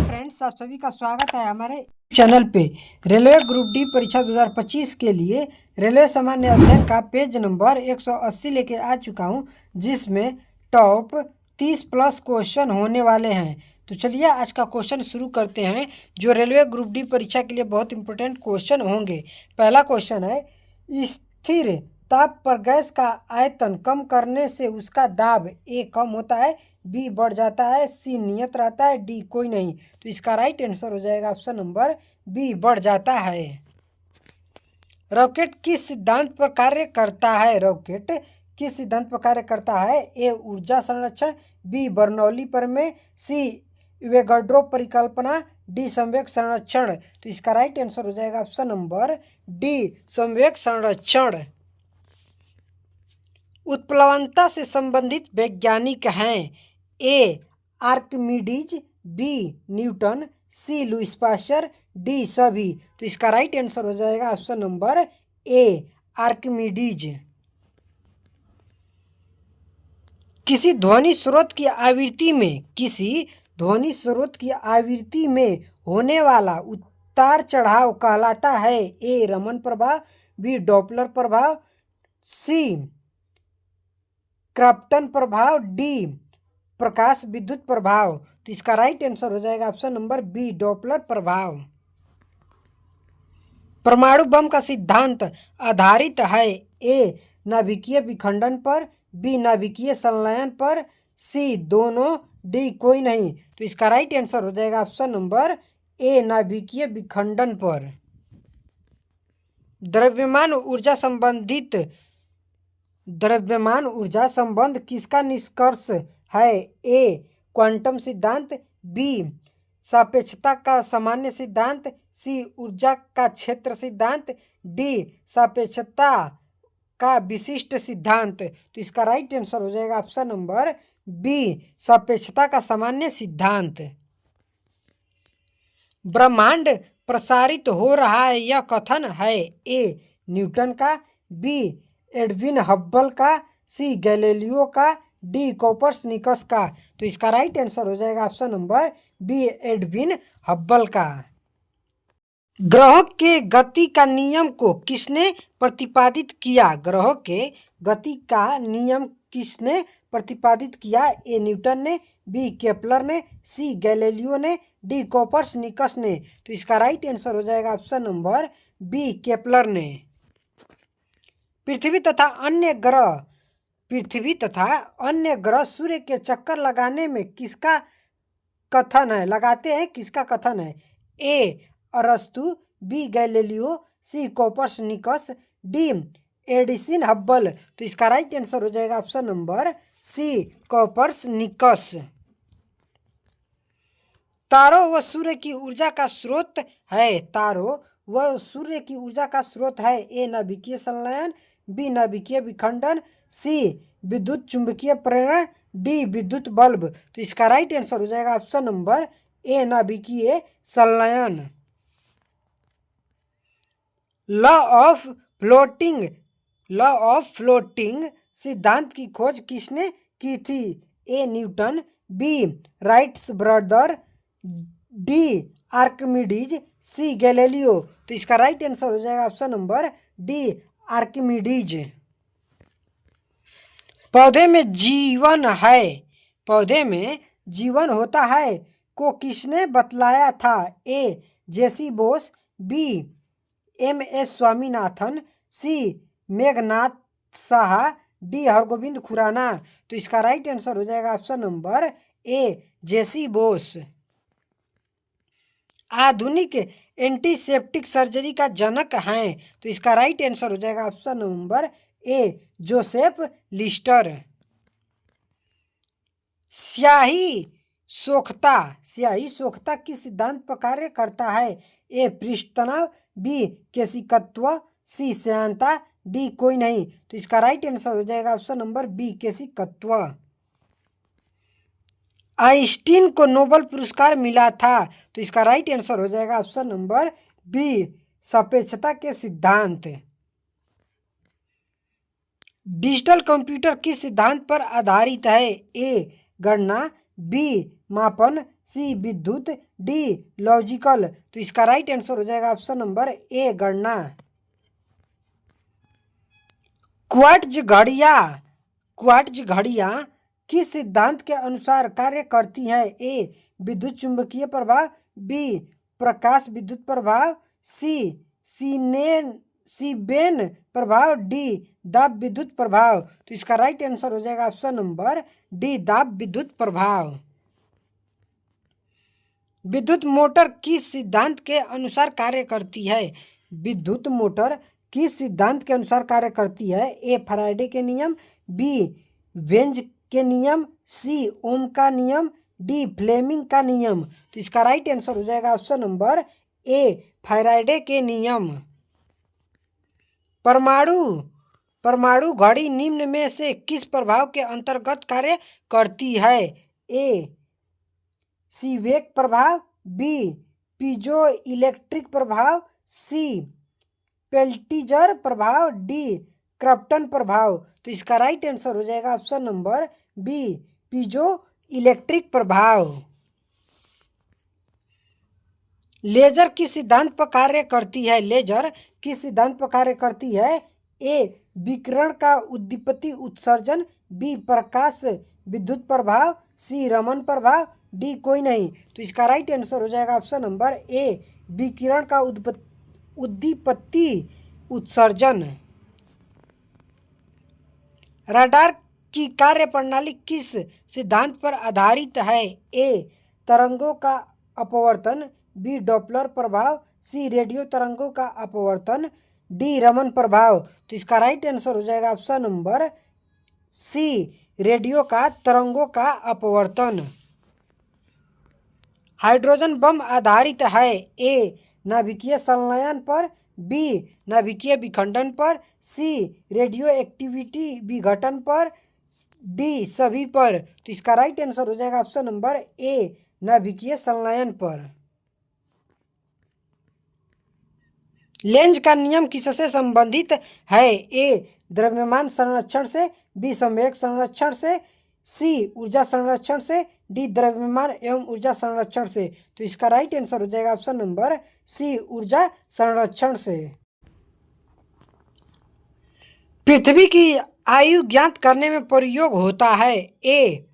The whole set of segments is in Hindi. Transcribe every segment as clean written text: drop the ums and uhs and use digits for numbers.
फ्रेंड्स, आप सभी का स्वागत है हमारे चैनल पे। रेलवे ग्रुप डी परीक्षा 2025 के लिए रेलवे सामान्य अध्ययन का पेज नंबर 180 लेके आ चुका हूँ, जिसमें टॉप 30 प्लस क्वेश्चन होने वाले हैं। तो चलिए आज का क्वेश्चन शुरू करते हैं, जो रेलवे ग्रुप डी परीक्षा के लिए बहुत इंपॉर्टेंट क्वेश्चन होंगे। पहला क्वेश्चन है, स्थिर ताप पर गैस का आयतन कम करने से उसका दाब ए कम होता है, बी बढ़ जाता है, सी नियत रहता है, डी कोई नहीं। तो इसका राइट आंसर हो जाएगा ऑप्शन नंबर बी, बढ़ जाता है। रॉकेट किस सिद्धांत पर कार्य करता है? रॉकेट किस सिद्धांत पर कार्य करता है? ए ऊर्जा संरक्षण, बी बर्नौली प्रमेय, सी एवोगाड्रो परिकल्पना, डी संवेग संरक्षण। तो इसका राइट आंसर हो जाएगा ऑप्शन नंबर डी, संवेग संरक्षण। उत्प्लवनता से संबंधित वैज्ञानिक हैं? ए आर्किमिडीज, बी न्यूटन, सी लुईस पास्चर, डी सभी। तो इसका राइट आंसर हो जाएगा ऑप्शन नंबर ए, आर्किमिडीज। किसी ध्वनि स्रोत की आवृत्ति में होने वाला उतार चढ़ाव कहलाता है? ए रमन प्रभाव, बी डॉपलर प्रभाव, सी क्राफ्टन प्रभाव, डी प्रकाश विद्युत प्रभाव। तो इसका राइट आंसर हो जाएगा ऑप्शन नंबर बी, डॉपलर प्रभाव। परमाणु बम का सिद्धांत आधारित है? ए नाभिकीय विखंडन पर, बी नाभिकीय संलयन पर, सी दोनों, डी कोई नहीं। तो इसका राइट आंसर हो जाएगा ऑप्शन नंबर ए, नाभिकीय विखंडन पर। द्रव्यमान ऊर्जा संबंध किसका निष्कर्ष है? ए क्वांटम सिद्धांत, बी सापेक्षता का सामान्य सिद्धांत, सी ऊर्जा का क्षेत्र सिद्धांत, डी सापेक्षता का विशिष्ट सिद्धांत। तो इसका राइट आंसर हो जाएगा ऑप्शन नंबर बी, सापेक्षता का सामान्य सिद्धांत। ब्रह्मांड प्रसारित हो रहा है, यह कथन है? ए न्यूटन का, बी एडविन हब्बल का, सी गैलीलियो का, डी कोपर्निकस का। तो इसका राइट आंसर हो जाएगा option number B, Edwin Hubble का। ग्रहों के गति का नियम को किसने प्रतिपादित किया? ग्रहों के गति का नियम किसने प्रतिपादित किया? ए न्यूटन ने, बी केपलर ने, सी गैलीलियो ने, डी कोपर्निकस ने। तो इसका राइट आंसर हो जाएगा ऑप्शन नंबर बी, केपलर ने। पृथ्वी तथा अन्य ग्रह सूर्य के चक्कर लगाने में किसका कथन है? ए अरस्तु, बी गैलीलियो, सी कोपर्निकस, डी एडिसन हब्बल। तो इसका राइट आंसर हो जाएगा ऑप्शन नंबर सी, कोपर्निकस। तारों व सूर्य की ऊर्जा का स्रोत है? तारों व सूर्य की ऊर्जा का स्रोत है? ए नाभिकीय संलयन, बी नाभिकीय विखंडन, सी विद्युत चुंबकीय प्रेरण, डी विद्युत बल्ब। तो इसका राइट आंसर हो जाएगा ऑप्शन नंबर ए, नाभिकीय संलयन। लॉ ऑफ फ्लोटिंग सिद्धांत की खोज किसने की थी? A Newton, B Wrights brother, D Archimedes, C Galileo. तो इसका राइट आंसर हो जाएगा ऑप्शन नंबर डी, आर्किमिडीज। पौधे में जीवन होता है को किसने बतलाया था? ए जेसी बोस, बी एम.एस. स्वामीनाथन, सी मेघनाथ साहा, डी हरगोविंद खुराना। तो इसका राइट आंसर हो जाएगा ऑप्शन नंबर ए, जेसी बोस। आधुनिक एंटीसेप्टिक सर्जरी का जनक हैं? तो इसका राइट आंसर हो जाएगा ऑप्शन नंबर ए, जोसेफ लिस्टर। स्याही सोखता किस सिद्धांत पर कार्य करता है? ए पृष्ठ तनाव, बी केशिकत्व, सी श्यानता, डी कोई नहीं। तो इसका राइट आंसर हो जाएगा ऑप्शन नंबर बी, केशिकत्व। आइंस्टीन को नोबेल पुरस्कार मिला था? तो इसका राइट आंसर हो जाएगा ऑप्शन नंबर बी, सापेक्षता के सिद्धांत। डिजिटल कंप्यूटर किस सिद्धांत पर आधारित है? ए गणना, बी मापन, सी विद्युत, डी लॉजिकल। तो इसका राइट आंसर हो जाएगा ऑप्शन नंबर ए गणना। क्वार्ट्ज घड़ियाँ किस सिद्धांत के अनुसार कार्य करती हैं? ए विद्युत चुंबकीय प्रभाव, बी प्रकाश विद्युत प्रभाव, सी सीबेन प्रभाव, डी दाब विद्युत प्रभाव। तो इसका राइट आंसर हो जाएगा ऑप्शन नंबर डी दाब विद्युत प्रभाव। विद्युत मोटर किस सिद्धांत के अनुसार कार्य करती है? विद्युत मोटर किस सिद्धांत के अनुसार कार्य करती है? ए फैराडे के नियम, बी वेंज के नियम, सी ओम का नियम, डी फ्लेमिंग का नियम। तो इसका राइट आंसर हो जाएगा ऑप्शन नंबर ए फैराडे के नियम। परमाणु घड़ी निम्न में से किस प्रभाव के अंतर्गत कार्य करती है? ए सीवेक प्रभाव, बी पीजो इलेक्ट्रिक प्रभाव, सी पेल्टिजर प्रभाव, डी क्रॉम्पटन प्रभाव। तो इसका राइट आंसर हो जाएगा option number B piezo electric प्रभाव। लेजर किस सिद्धांत पर कार्य करती है? लेजर किस सिद्धांत पर कार्य करती है? ए विकिरण का उद्दीपति उत्सर्जन, बी प्रकाश विद्युत प्रभाव, सी रमन प्रभाव, डी कोई नहीं। तो इसका राइट आंसर हो जाएगा ऑप्शन नंबर ए विकिरण का उद्दीपति उत्सर्जन। रडार की कार्यप्रणाली किस सिद्धांत पर आधारित है? ए तरंगों का अपवर्तन, बी डॉपलर प्रभाव, सी रेडियो तरंगों का अपवर्तन, डी रमन प्रभाव। तो इसका राइट आंसर हो जाएगा ऑप्शन नंबर सी रेडियो का तरंगों का अपवर्तन। हाइड्रोजन बम आधारित है? ए नाभिकीय संलयन पर, बी नाभिकीय विखंडन पर, सी रेडियो एक्टिविटी विघटन पर, डी सभी पर। तो इसका राइट आंसर हो जाएगा ऑप्शन नंबर ए नाभिकीय संलयन पर। लेंज का नियम किससे संबंधित है? ए द्रव्यमान संरक्षण से, बी संवेग संरक्षण से, सी ऊर्जा संरक्षण से, डी द्रव्यमान एवं ऊर्जा संरक्षण से। तो इसका राइट आंसर हो जाएगा ऑप्शन नंबर सी ऊर्जा संरक्षण से। पृथ्वी की आयु ज्ञात करने में प्रयोग होता है? A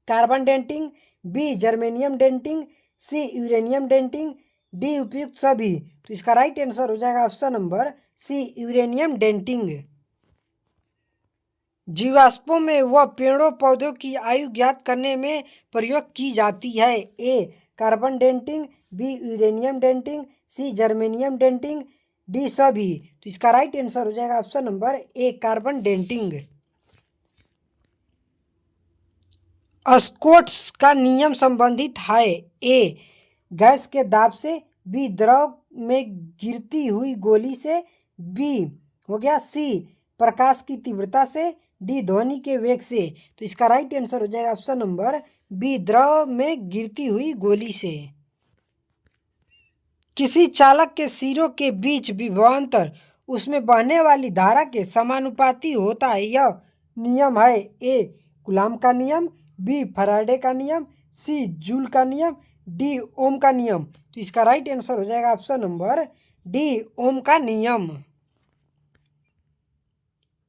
carbon dating, B germanium dating, C uranium dating, D उपयुक्त सभी। तो इसका राइट आंसर हो जाएगा option number C uranium dating. जीवाश्मों में व पेड़ों पौधों की आयु ज्ञात करने में प्रयोग की जाती है? A carbon dating, B uranium dating, C germanium dating, D सभी। तो इसका राइट आंसर हो जाएगा option number A carbon dating. Stokes का नियम संबंधित है? ए गैस के दाब से, बी द्रव में गिरती हुई गोली से, बी हो गया सी प्रकाश की तीव्रता से, डी ध्वनि के वेग से। तो इसका राइट आंसर हो जाएगा ऑप्शन नंबर बी द्रव में गिरती हुई गोली से। किसी चालक के सिरों के बीच विभवांतर उसमें बहने वाली धारा के समानुपाती होता है, यह नियम है? ए कूलॉम का नियम, बी फैराडे का नियम, सी जूल का नियम, डी ओम का नियम। तो इसका राइट आंसर हो जाएगा ऑप्शन नंबर डी ओम का नियम।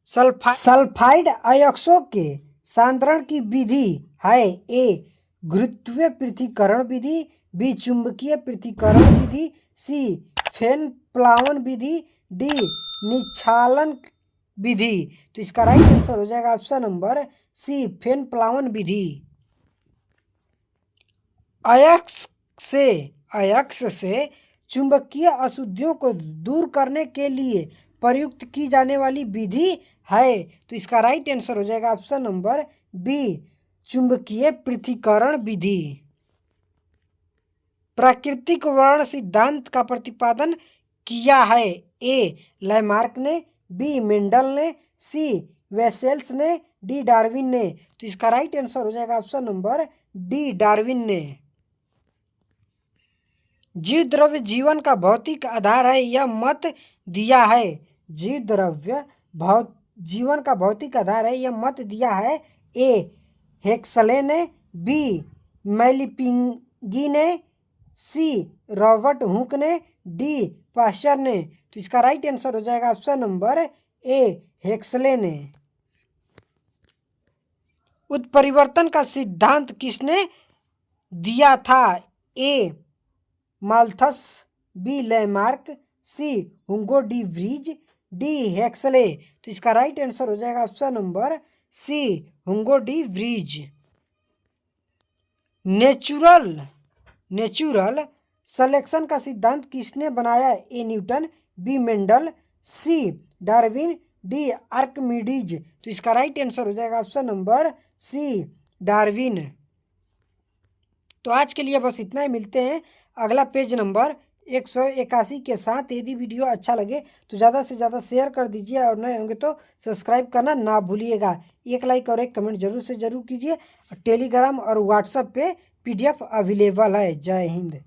सल्फाइड अयस्कों के सांद्रण की विधि है? ए गुरुत्वीय पृथक्करण विधि, बी चुंबकीय पृथक्करण विधि, सी फेन प्लावन विधि, डी निच्छालन विधि। तो इसका राइट आंसर हो जाएगा ऑप्शन नंबर सी फेन प्लावन विधि। अयस्क से चुंबकीय अशुद्धियों को दूर करने के लिए प्रयुक्त की जाने वाली विधि है? तो इसका राइट आंसर हो जाएगा ऑप्शन नंबर बी चुंबकीय पृथक्करण विधि। प्राकृतिक वर्ण सिद्धांत का प्रतिपादन किया है? ए लैमार्क ने, बी मेंडल ने, सी वेसेल्स ने, डी डार्विन ने। तो इसका राइट आंसर हो जाएगा ऑप्शन नंबर डी डार्विन ने। जीव द्रव्य जीवन का भौतिक आधार है, यह मत दिया है? जीव द्रव्य जीवन का भौतिक आधार है, यह मत दिया है? ए हेक्सले ने, बी मैलिपिंगी ने, सी रॉबर्ट हुक ने, डी पाश्चर ने। तो इसका राइट आंसर हो जाएगा ऑप्शन नंबर ए हेक्सले ने। उत्परिवर्तन का सिद्धांत किसने दिया था? A Malthus, B Lamarck, C Hugo de Vries, D Huxley. तो इसका राइट आंसर हो जाएगा option number C Hugo de Vries. Natural selection का सिद्धांत किसने बनाया? A Newton, B Mendel, C Darwin, D Archimedes. तो इसका राइट आंसर हो जाएगा ऑप्शन नंबर सी डार्विन। तो आज के लिए बस इतना ही, मिलते हैं अगला पेज नंबर 181 के साथ। यदि वीडियो अच्छा लगे तो ज़्यादा से ज़्यादा शेयर कर दीजिए और नए होंगे तो सब्सक्राइब करना ना भूलिएगा। एक लाइक और एक कमेंट जरूर से ज़रूर कीजिए। टेलीग्राम और व्हाट्सएप पे PDF अवेलेबल है। जय हिंद।